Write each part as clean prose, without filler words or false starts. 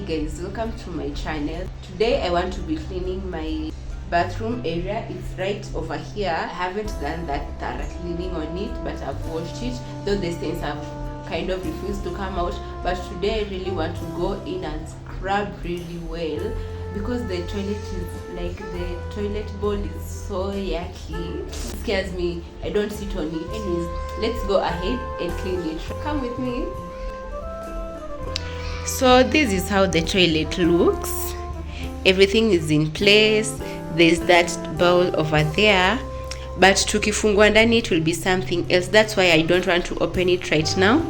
guys, welcome to my channel. Today I want to be cleaning my bathroom area. It's right over here. I haven't done that thorough cleaning on it, but I've washed it, though the stains have kind of refused to come out. But today I really want to go in and scrub really well, because the toilet bowl is so yucky. It scares me. I don't sit on it. Anyways, let's go ahead and clean it. Come with me. So this is how the toilet looks. Everything is in place. There's that bowl over there, but tukifungua ndani it will be something else. That's why I don't want to open it right now.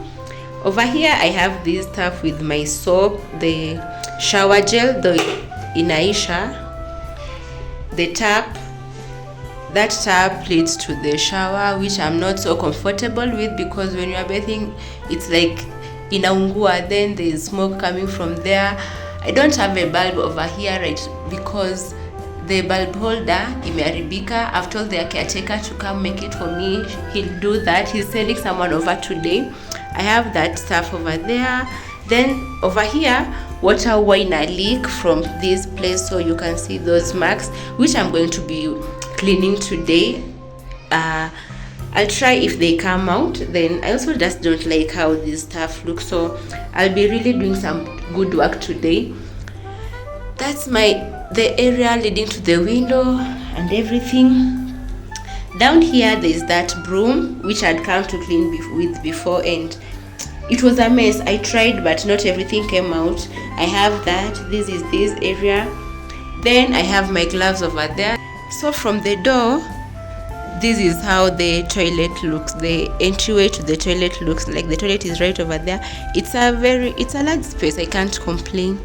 Over here I have this stuff with my soap, the shower gel, the inaisha, the tap. That tap leads to the shower, which I'm not so comfortable with, because when you are bathing it's like inaungua, then there is smoke coming from there. I don't have a bulb over here, right, because the bulb holder imeharibika. I've told the caretaker to come make it for me. He'll do that. He's sending someone over today. I have that stuff over there. Then over here, water wine a leak from this place, so you can see those marks, which I'm going to be cleaning today. I'll try if they come out. Then I also just don't like how this stuff looks, so I'll be really doing some good work today. That's the area leading to the window and everything. Down here there's that broom which I'd come to clean with before, and it was a mess. I tried, but not everything came out. I have that. This is this area. Then I have my gloves over there. So from the door, this is how the toilet looks. The entryway to the toilet looks like. The toilet is right over there. It's a large space. I can't complain.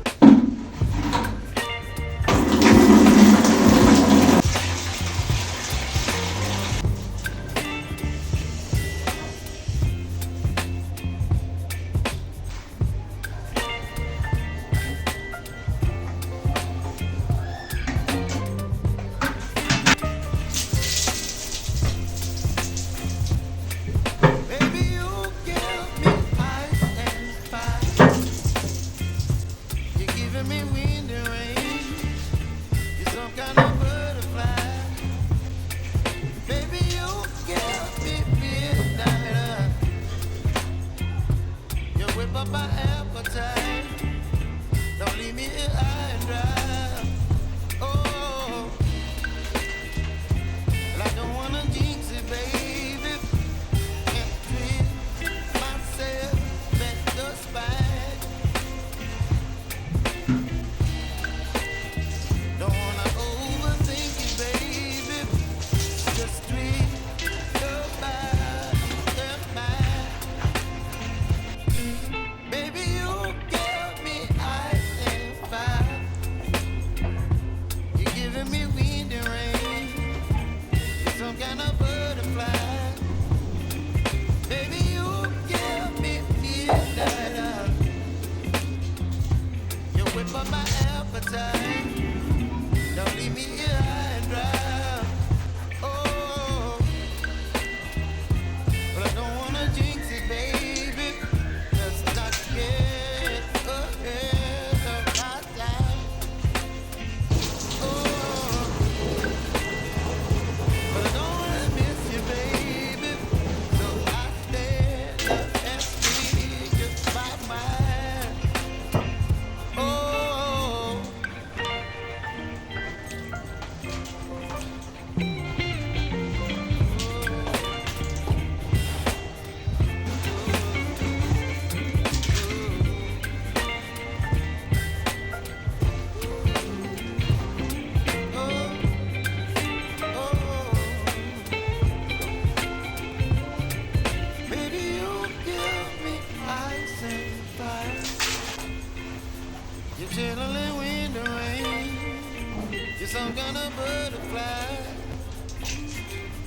Some kind of butterfly.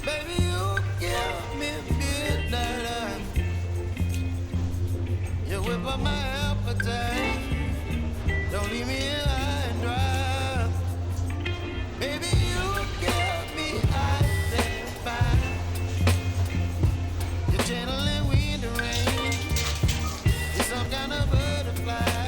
Baby, you give me midnight. You whip up my appetite. Don't leave me here high and dry. Baby, you give me ice and fire. You're channeling wind and rain. You're some kind of butterfly.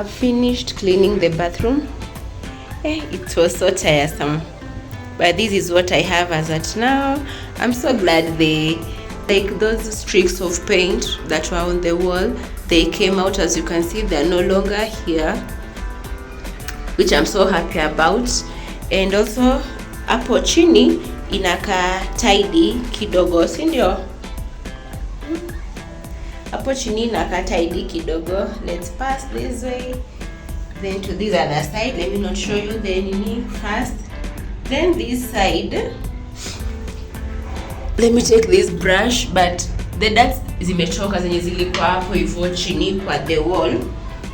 I've finished cleaning the bathroom. It was so tiresome, but this is what I have as at now. I'm so glad like those streaks of paint that were on the wall, they came out. As you can see, they're no longer here, which I'm so happy about. And also hapo chini inaka tidy kidogo, si ndio? Hapo chini inaka tidy kidogo. Let's pass this way, then to this other side. Let me not show you the nini first, then this side. Let me take this brush, but the dots zimetoka zenye zilikuwa hapo hivyo chini kwa the wall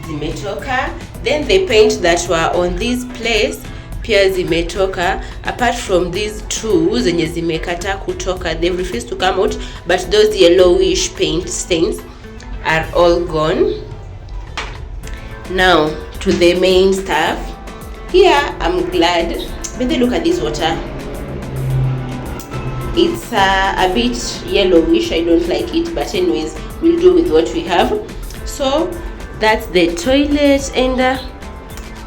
zimetoka. Then the paint that were on this place pia zimetoka, apart from these two zenye zimekata kutoka, they refused to come out, but those yellowish paint stains are all gone. Now to the main stuff. Here I'm glad, but look at this water. It's a bit yellowish, I don't like it, but anyways, we'll do with what we have. So that's the toilet, and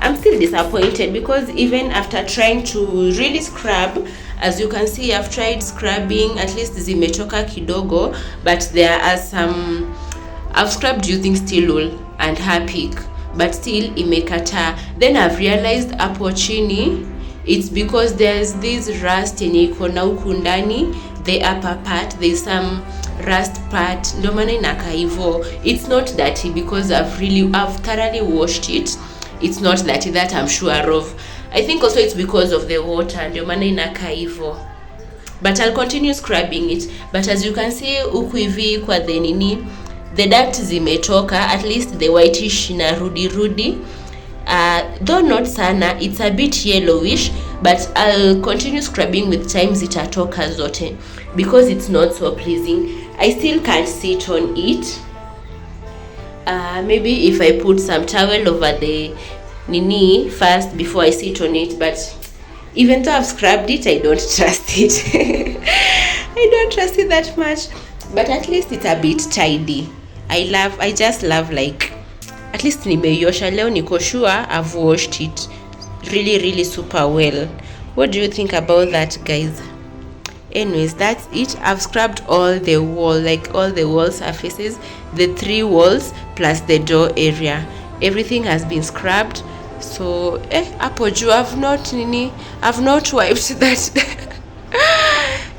I'm still disappointed because even after trying to really scrub, as you can see, I've tried scrubbing, at least zimetoka kidogo, but there are some, I've scrubbed using steel wool and Harpic, but still imekata. Then I've realized hapo chini it's because there's this rust yenye iko na huku ndani, the upper part, there's some rust part, ndio maana inakaa hivyo. It's not dirty because I've thoroughly washed it. It's not dirty, that I'm sure of. I think also it's because of the water, ndio maana inakaa hivyo. But I'll continue scrubbing it. But as you can see huku hivi kwa the nini, the dirt zimetoka, at least the whitish na rudi. Though not sana, it's a bit yellowish, but I'll continue scrubbing with time, zitatoka zote because it's not so pleasing. I still can't sit on it. Maybe if I put some towel over the nini first before I sit on it, but even though I've scrubbed it, I don't trust it. I don't trust it that much, but at least it's a bit tidy. I just love, like, at least nimeiosha leo, niko sure I've washed it really super well. What do you think about that, guys? Anyways, that's it. I've scrubbed all the wall, like all the wall surfaces, the 3 walls plus the door area. Everything has been scrubbed. So hapo juu I've not wiped that.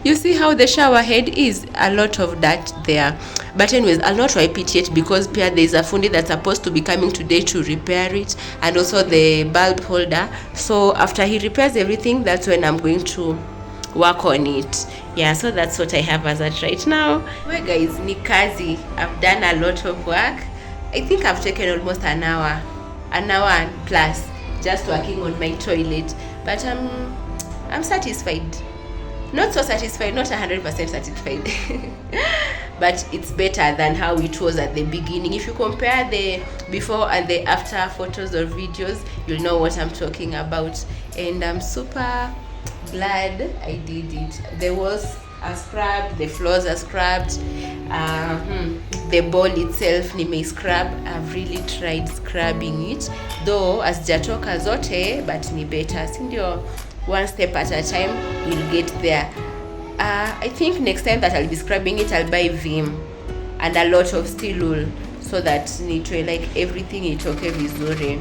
You see how the shower head is? A lot of dirt there. But anyways, I'll not wipe it yet because pia there's a fundi that's supposed to be coming today to repair it, and also the bulb holder. So after he repairs everything, that's when I'm going to work on it. Yeah, so that's what I have as at right now. Well guys, ni kazi. I've done a lot of work. I think I've taken almost an hour and plus just working on my toilet. But I'm satisfied. Not so satisfied, not 100% satisfied. But it's better than how it was at the beginning. If you compare the before and the after photos or videos, you'll know what I'm talking about. And I'm super glad I did it. The walls are scrubbed, the floors are scrubbed, the bowl itself nime scrub. I've really tried scrubbing it, though hazijatoka zote, but ni better, si ndio? One step at a time, we'll get there. I think next time that I'll be scrubbing it, I'll buy Vim and a lot of steel wool so that nitoe like everything itoke vizuri.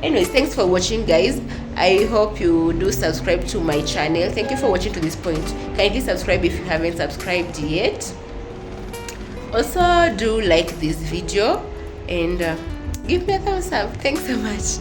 Anyways, thanks for watching, guys. I hope you do subscribe to my channel. Thank you for watching to this point. Kindly subscribe if you haven't subscribed yet. Also, do like this video and give me a thumbs up. Thanks so much.